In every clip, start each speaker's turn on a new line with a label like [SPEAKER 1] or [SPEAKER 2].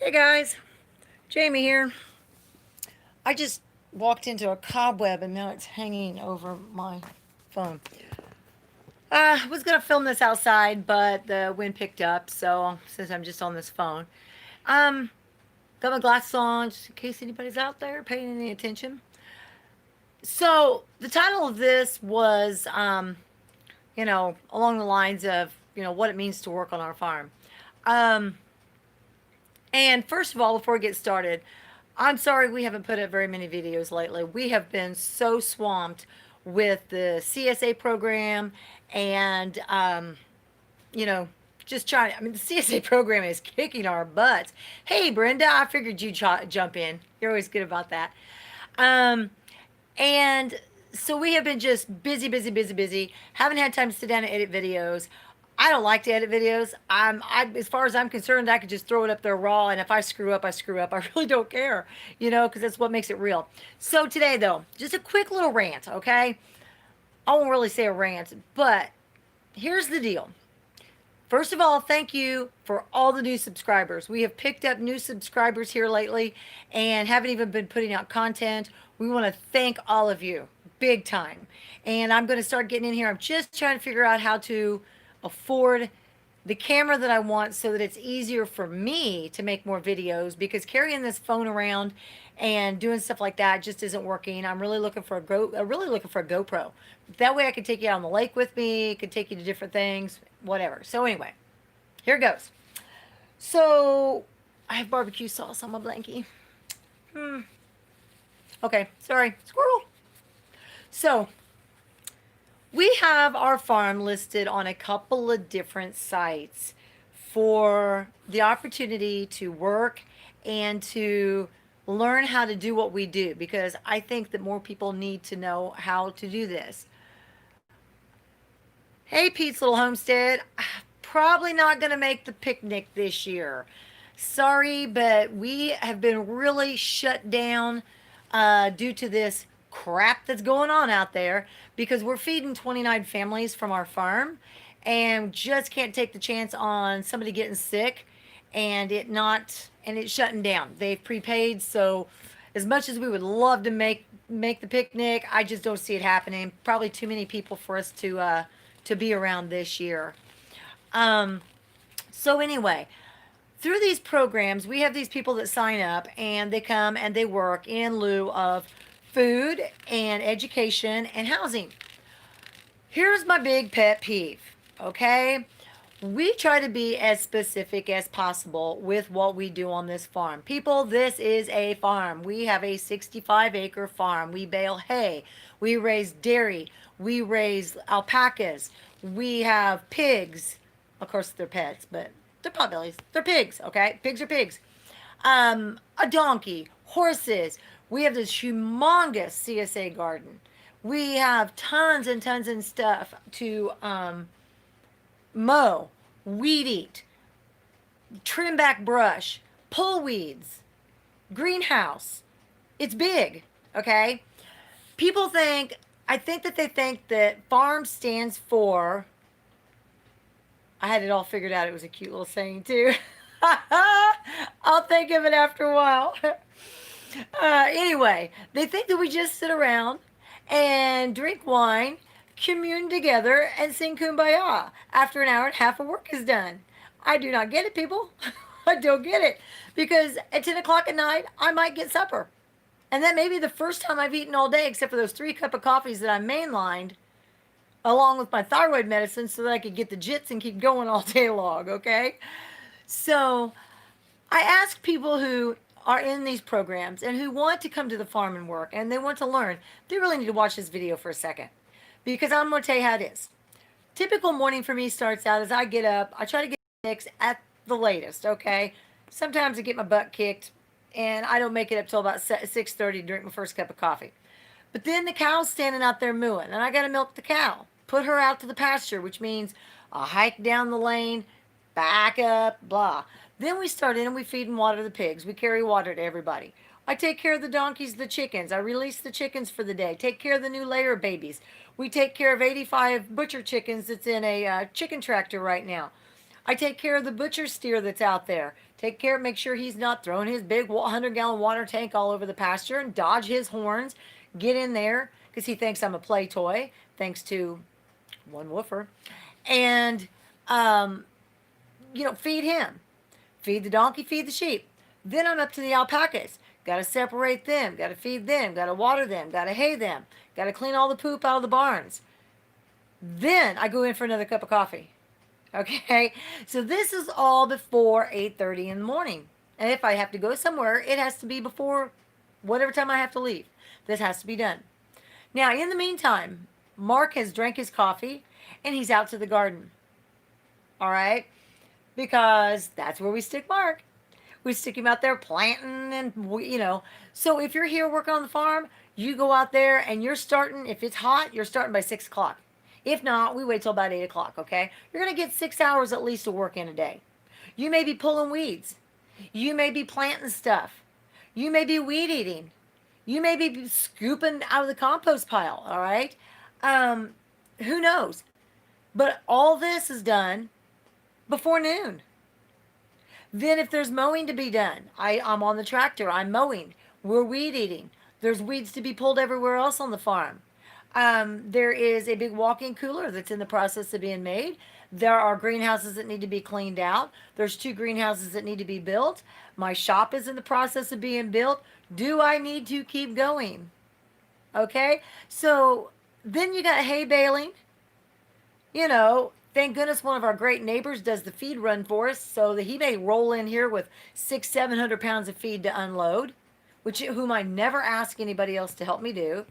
[SPEAKER 1] Hey guys, Jamie here. I just walked into a cobweb and now it's hanging over my phone. I was gonna film this outside, but the wind picked up, so since I'm just on this phone, um, got my glasses on just in case anybody's out there paying any attention. So the title of this was, along the lines of what it means to work on our farm. Um, and first of all, before we get started, I'm sorry we haven't put up very many videos lately. We have been so swamped with the CSA program and, you know, just trying. I mean, the CSA program is kicking our butts. Hey, Brenda, I figured you'd jump in. You're always good about that. Um, and so we have been just busy, busy, busy, busy. Haven't had time to sit down and edit videos. I don't like to edit videos. As far as I'm concerned, I could just throw it up there raw, and if I screw up, I screw up. I really don't care, because that's what makes it real. So today, though, just a quick little rant, okay? I won't really say a rant, but here's the deal. First of all, thank you for all the new subscribers. We have picked up new subscribers here lately and haven't even been putting out content. We want to thank all of you big time. And I'm going to start getting in here. I'm just trying to figure out how to afford the camera that I want so that it's easier for me to make more videos, because carrying this phone around and doing stuff like that just isn't working. I'm really looking for really looking for a GoPro. That way I can take you out on the lake with me, could take you to different things, whatever. So anyway, here goes. So I have barbecue sauce on my blankie. Okay, sorry, squirrel. So we have our farm listed on a couple of different sites for the opportunity to work and to learn how to do what we do, because I think that more people need to know how to do this. Hey, Pete's Little Homestead. Probably not going to make the picnic this year. Sorry, but we have been really shut down due to this crap that's going on out there, because we're feeding 29 families from our farm and just can't take the chance on somebody getting sick and it shutting down. They've prepaid, so as much as we would love to make the picnic, I just don't see it happening. Probably too many people for us to be around this year. Um, so anyway, through these programs, we have these people that sign up and they come and they work in lieu of food and education and housing. Here's my big pet peeve, okay? We try to be as specific as possible with what we do on this farm. People, this is a farm. We have a 65-acre farm. We bale hay. We raise dairy. We raise alpacas. We have pigs. Of course, they're pets, but they're potbellies. They're pigs, okay? Pigs are pigs. A donkey, horses. We have this humongous CSA garden. We have tons and tons and stuff to mow, weed eat, trim back brush, pull weeds, greenhouse. It's big, okay? People think, I think that they think that farm stands for, I had it all figured out. It was a cute little saying, too. I'll think of it after a while. Anyway, they think that we just sit around and drink wine, commune together, and sing kumbaya after an hour and a half of work is done. I do not get it, people. I don't get it. Because at 10 o'clock at night, I might get supper. And that may be the first time I've eaten all day, except for those 3 cups of coffees that I mainlined along with my thyroid medicine so that I could get the jits and keep going all day long, okay? So I ask people who are in these programs and who want to come to the farm and work and they want to learn, they really need to watch this video for a second, because I'm going to tell you how it is. Typical morning for me starts out as I get up. I try to get 6 at the latest, okay? Sometimes I get my butt kicked and I don't make it up till about 6:30 to drink my first cup of coffee. But then the cow's standing out there mooing, and I got to milk the cow, put her out to the pasture, which means I'll hike down the lane, back up, blah. Then we start in and we feed and water the pigs. We carry water to everybody. I take care of the donkeys, the chickens. I release the chickens for the day. Take care of the new layer babies. We take care of 85 butcher chickens that's in a chicken tractor right now. I take care of the butcher steer that's out there. Take care, make sure he's not throwing his big 100-gallon water tank all over the pasture, and dodge his horns. Get in there because he thinks I'm a play toy, thanks to one woofer. And, um, feed him. Feed the donkey, feed the sheep. Then I'm up to the alpacas. Got to separate them, got to feed them, got to water them, got to hay them, got to clean all the poop out of the barns. Then I go in for another cup of coffee. Okay? So this is all before 8:30 in the morning. And if I have to go somewhere, it has to be before whatever time I have to leave. This has to be done. Now, in the meantime, Mark has drank his coffee and he's out to the garden. All right? Because that's where we stick Mark. We stick him out there planting and. So if you're here working on the farm, you go out there and you're starting, if it's hot, you're starting by 6 o'clock. If not, we wait till about 8 o'clock, okay? You're going to get 6 hours at least of work in a day. You may be pulling weeds. You may be planting stuff. You may be weed eating. You may be scooping out of the compost pile, all right? Who knows? But all this is done before noon. Then if there's mowing to be done, I'm on the tractor, I'm mowing. We're weed eating. There's weeds to be pulled everywhere else on the farm. There is a big walk-in cooler that's in the process of being made. There are greenhouses that need to be cleaned out. There's 2 greenhouses that need to be built. My shop is in the process of being built. Do I need to keep going? Okay? So then you got hay baling. Thank goodness one of our great neighbors does the feed run for us, so that he may roll in here with 600-700 pounds of feed to unload, whom I never ask anybody else to help me do.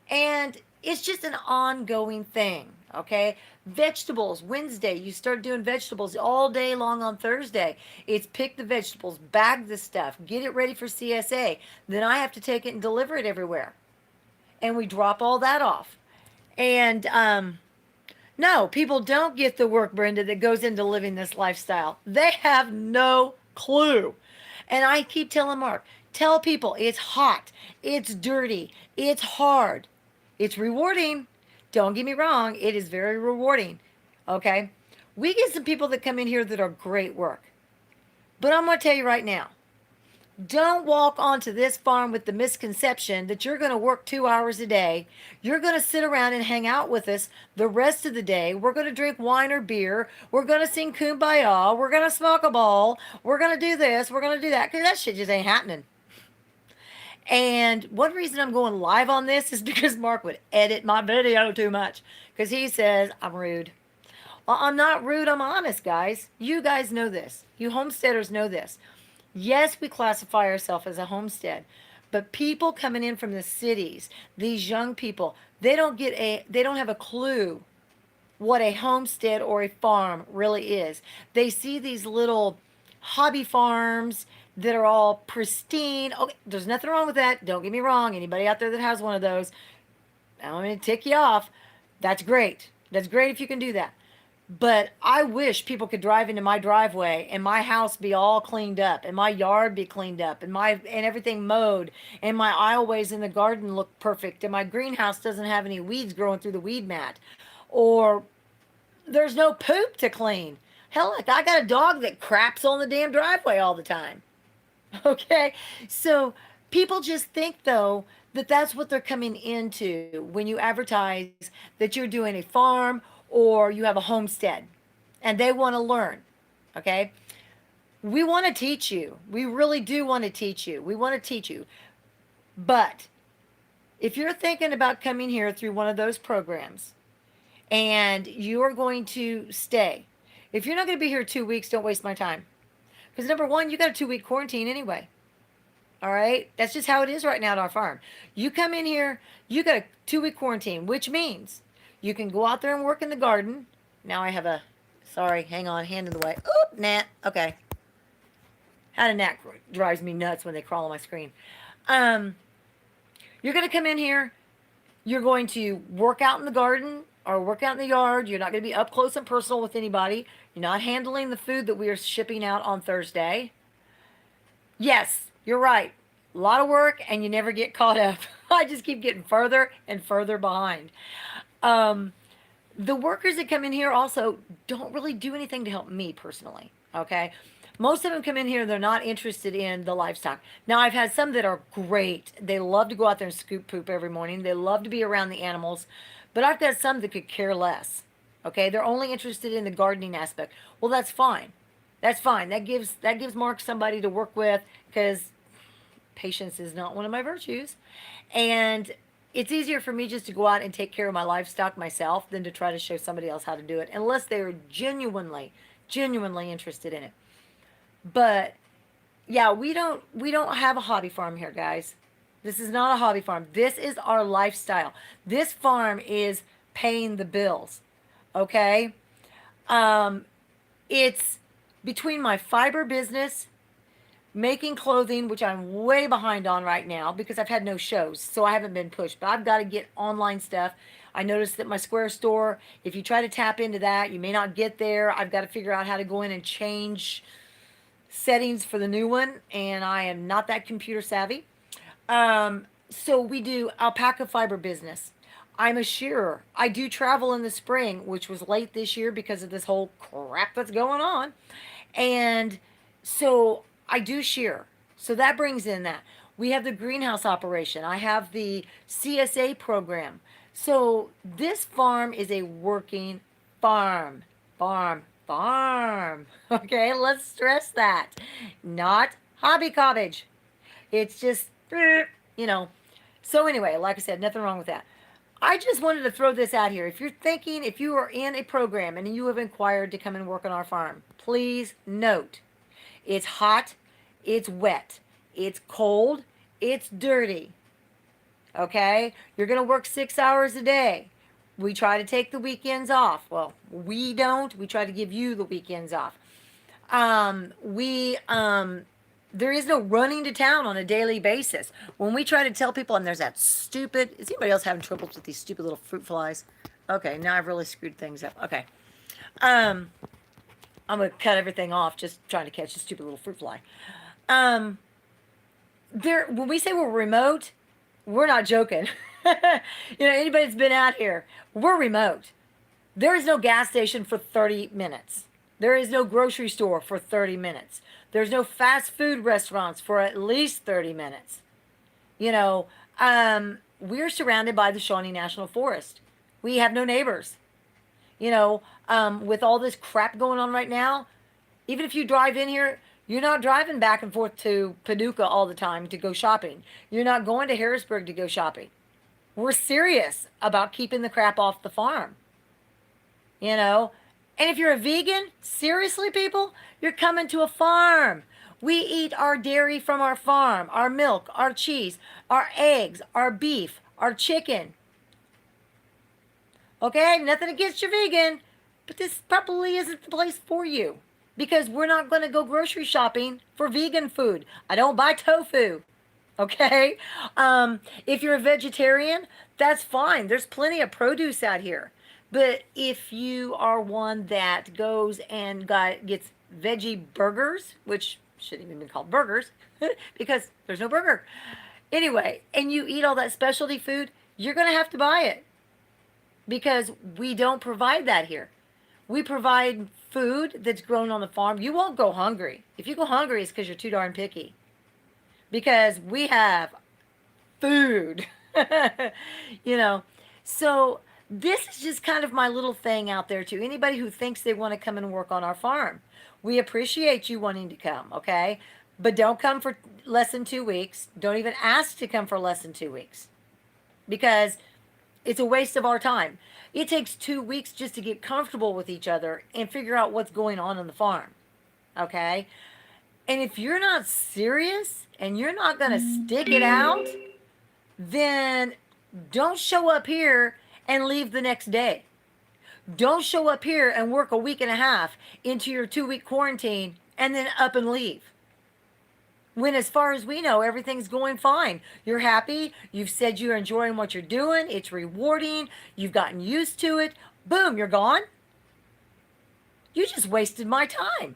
[SPEAKER 1] And it's just an ongoing thing, okay? Vegetables, Wednesday, you start doing vegetables all day long on Thursday. It's pick the vegetables, bag the stuff, get it ready for CSA. Then I have to take it and deliver it everywhere. And we drop all that off. And, no, people don't get the work, Brenda, that goes into living this lifestyle. They have no clue. And I keep telling Mark, tell people it's hot, it's dirty, it's hard. It's rewarding. Don't get me wrong, it is very rewarding. Okay? We get some people that come in here that are great work. But I'm going to tell you right now, don't walk onto this farm with the misconception that you're going to work 2 hours a day. You're going to sit around and hang out with us the rest of the day. We're going to drink wine or beer. We're going to sing Kumbaya. We're going to smoke a ball. We're going to do this. We're going to do that. Because that shit just ain't happening. And one reason I'm going live on this is because Mark would edit my video too much. Because he says I'm rude. Well, I'm not rude. I'm honest, guys. You guys know this. You homesteaders know this. Yes, we classify ourselves as a homestead, but people coming in from the cities, these young people, they don't have a clue what a homestead or a farm really is. They see these little hobby farms that are all pristine. Okay, there's nothing wrong with that. Don't get me wrong. Anybody out there that has one of those, I don't mean to tick you off. That's great. That's great if you can do that. But I wish people could drive into my driveway and my house be all cleaned up and my yard be cleaned up and everything mowed and my aisleways in the garden look perfect and my greenhouse doesn't have any weeds growing through the weed mat, or there's no poop to clean. Hell, like I got a dog that craps on the damn driveway all the time. Okay? So people just think, though, that that's what they're coming into when you advertise that you're doing a farm or you have a homestead, and they want to learn. Okay? We want to teach you. We really do want to teach you. We want to teach you. But if you're thinking about coming here through one of those programs and you're going to stay, if you're not going to be here 2 weeks, don't waste my time. Because number one, you got a 2-week quarantine anyway. All right? That's just how it is right now at our farm. You come in here, you got a 2-week quarantine, which means you can go out there and work in the garden. Now I have sorry, hang on, hand in the way. Oop, gnat. Okay. How a gnat drives me nuts when they crawl on my screen. You're going to come in here. You're going to work out in the garden or work out in the yard. You're not going to be up close and personal with anybody. You're not handling the food that we are shipping out on Thursday. Yes, you're right. A lot of work and you never get caught up. I just keep getting further and further behind. The workers that come in here also don't really do anything to help me personally. Okay. Most of them come in here, they're not interested in the livestock. Now, I've had some that are great. They love to go out there and scoop poop every morning. They love to be around the animals. But I've got some that could care less. Okay, they're only interested in the gardening aspect. Well, that's fine. That's fine. That gives Mark somebody to work with, because patience is not one of my virtues. And it's easier for me just to go out and take care of my livestock myself than to try to show somebody else how to do it, unless they're genuinely interested in it. But yeah, we don't have a hobby farm here, guys. This is not a hobby farm. This is our lifestyle. This farm is paying the bills. Okay? Um, it's between my fiber business, making clothing, which I'm way behind on right now because I've had no shows, so I haven't been pushed. But I've got to get online stuff. I noticed that my Square store, if you try to tap into that, you may not get there. I've got to figure out how to go in and change settings for the new one, and I am not that computer savvy. So we do alpaca fiber business. I'm a shearer. I do travel in the spring, which was late this year because of this whole crap that's going on. And so I do shear. So that brings in that. We have the greenhouse operation. I have the CSA program. So this farm is a working farm. Farm. Okay, let's stress that. Not hobby cottage. It's just, you know. So anyway, like I said, nothing wrong with that. I just wanted to throw this out here. If you're thinking, if you are in a program and you have inquired to come and work on our farm, please note, it's hot, it's wet, it's cold, it's dirty. Okay? You're going to work 6 hours a day. We try to take the weekends off. Well, we don't. We try to give you the weekends off. We there is no running to town on a daily basis. When we try to tell people, and there's that stupid, is anybody else having troubles with these stupid little fruit flies? Okay, now I've really screwed things up. Okay. Um, I'm going to cut everything off just trying to catch a stupid little fruit fly. Um, when we say we're remote, we're not joking. Anybody that's been out here, we're remote. There is no gas station for 30 minutes. There is no grocery store for 30 minutes. There's no fast food restaurants for at least 30 minutes. You know, we're surrounded by the Shawnee National Forest. We have no neighbors. With all this crap going on right now, even if you drive in here, you're not driving back and forth to Paducah all the time to go shopping. You're not going to Harrisburg to go shopping. We're serious about keeping the crap off the farm. And if you're a vegan, seriously, people, you're coming to a farm. We eat our dairy from our farm, our milk, our cheese, our eggs, our beef, our chicken. Okay, nothing against your vegan, but this probably isn't the place for you because we're not going to go grocery shopping for vegan food. I don't buy tofu. Okay? If you're a vegetarian, that's fine. There's plenty of produce out here. But if you are one that goes and gets veggie burgers, which shouldn't even be called burgers because there's no burger. Anyway, and you eat all that specialty food, you're going to have to buy it because we don't provide that here. We provide food that's grown on the farm. You won't go hungry. If you go hungry, it's because you're too darn picky. Because we have food. So this is just kind of my little thing out there to anybody who thinks they want to come and work on our farm. We appreciate you wanting to come, okay? But don't come for less than 2 weeks. Don't even ask to come for less than 2 weeks because it's a waste of our time. It takes 2 weeks just to get comfortable with each other and figure out what's going on the farm, okay? And if you're not serious and you're not going to stick it out, then don't show up here and leave the next day. Don't show up here and work a week and a half into your 2-week quarantine and then up and leave. When as far as we know, everything's going fine. You're happy. You've said you're enjoying what you're doing. It's rewarding. You've gotten used to it. Boom, you're gone. You just wasted my time.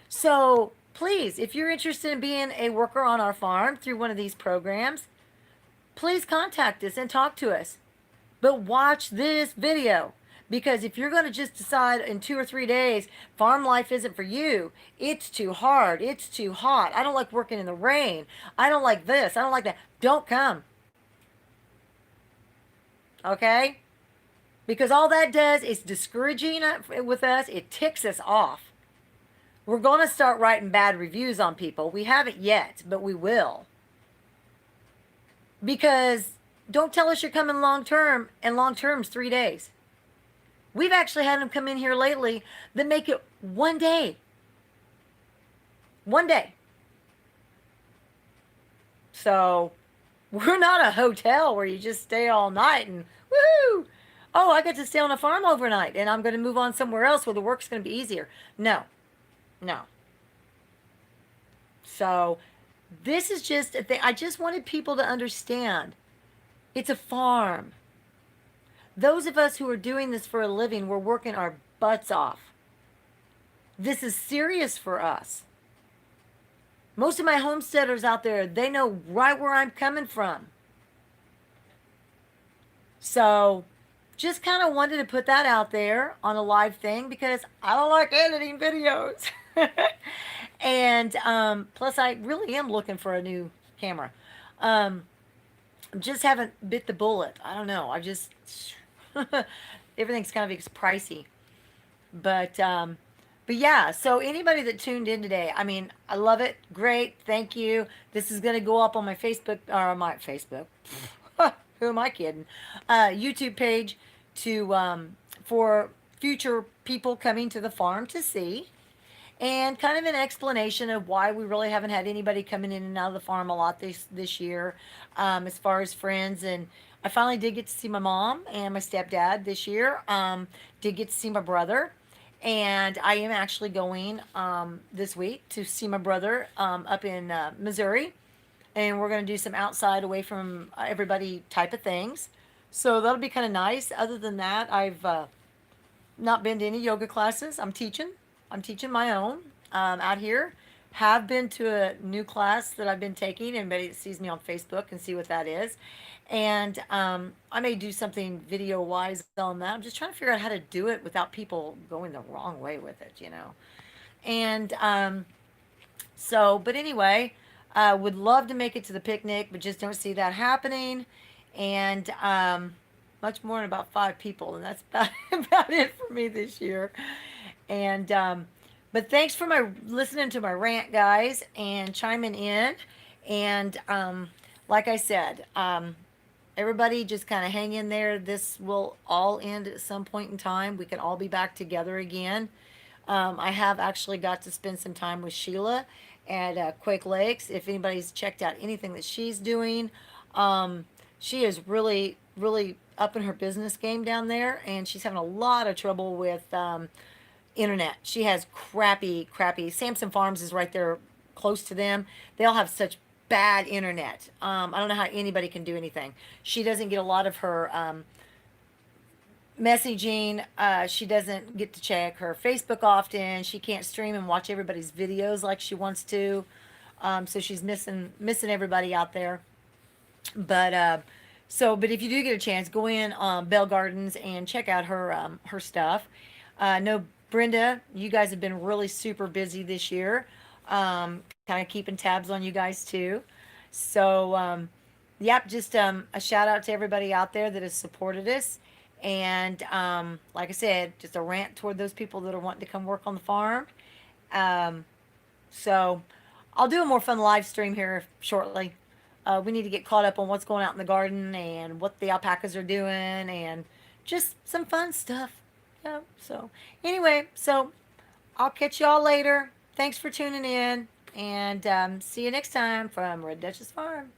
[SPEAKER 1] So please, if you're interested in being a worker on our farm through one of these programs, please contact us and talk to us. But watch this video Because if you're going to just decide in 2 or 3 days, farm life isn't for you, it's too hard, it's too hot, I don't like working in the rain, I don't like this, I don't like that, don't come. Okay? Because all that does is discouraging with us, it ticks us off. We're going to start writing bad reviews on people. We haven't yet, but we will. Because don't tell us you're coming long term, and long term's 3 days. We've actually had them come in here lately that make it one day. One day. So we're not a hotel where you just stay all night and woohoo! Oh, I get to stay on a farm overnight and I'm going to move on somewhere else where the work's going to be easier. No, no. So this is just a thing. I just wanted people to understand it's a farm. Those of us who are doing this for a living, we're working our butts off. This is serious for us. Most of my homesteaders out there, they know right where I'm coming from. So just kind of wanted to put that out there on a live thing because I don't like editing videos. And plus, I really am looking for a new camera. Just haven't bit the bullet. I don't know. I just everything's kind of pricey. But yeah. So anybody that tuned in today, I mean, I love it. Great. Thank you. This is going to go up on my Facebook or my Facebook. Who am I kidding? YouTube page to for future people coming to the farm to see. And kind of an explanation of why we really haven't had anybody coming in and out of the farm a lot this year, as far as friends. And I finally did get to see my mom and my stepdad this year. Did get to see my brother, and I am actually going this week to see my brother up in Missouri, and we're going to do some outside, away from everybody type of things. So that'll be kind of nice. Other than that, I've not been to any yoga classes. I'm teaching my own out here. Have been to a new class that I've been taking. Anybody that sees me on Facebook can see what that is. And I may do something video-wise on that. I'm just trying to figure out how to do it without people going the wrong way with it, you know. And but anyway, would love to make it to the picnic, but just don't see that happening. And much more than about 5 people, and that's about it for me this year. And but thanks for listening to my rant, guys, and chiming in. And like I said, everybody just kind of hang in there. This will all end at some point in time. We can all be back together again. I have actually got to spend some time with Sheila at Quake Lakes. If anybody's checked out anything that she's doing, she is really, really up in her business game down there, and she's having a lot of trouble with internet. She has crappy. Samson Farms is right there close to them. They all have such bad internet. I don't know how anybody can do anything. She doesn't get a lot of her messaging. She doesn't get to check her Facebook often. She can't stream and watch everybody's videos like she wants to. So she's missing everybody out there. But if you do get a chance, go in Bell Gardens and check out her stuff. No, Brenda, you guys have been really super busy this year. Kind of keeping tabs on you guys too. So, yep, just a shout out to everybody out there that has supported us. And like I said, just a rant toward those people that are wanting to come work on the farm. So I'll do a more fun live stream here shortly. We need to get caught up on what's going out in the garden and what the alpacas are doing and just some fun stuff. Yeah, so anyway, so I'll catch y'all later. Thanks for tuning in, and see you next time from Red Dutchess Farm.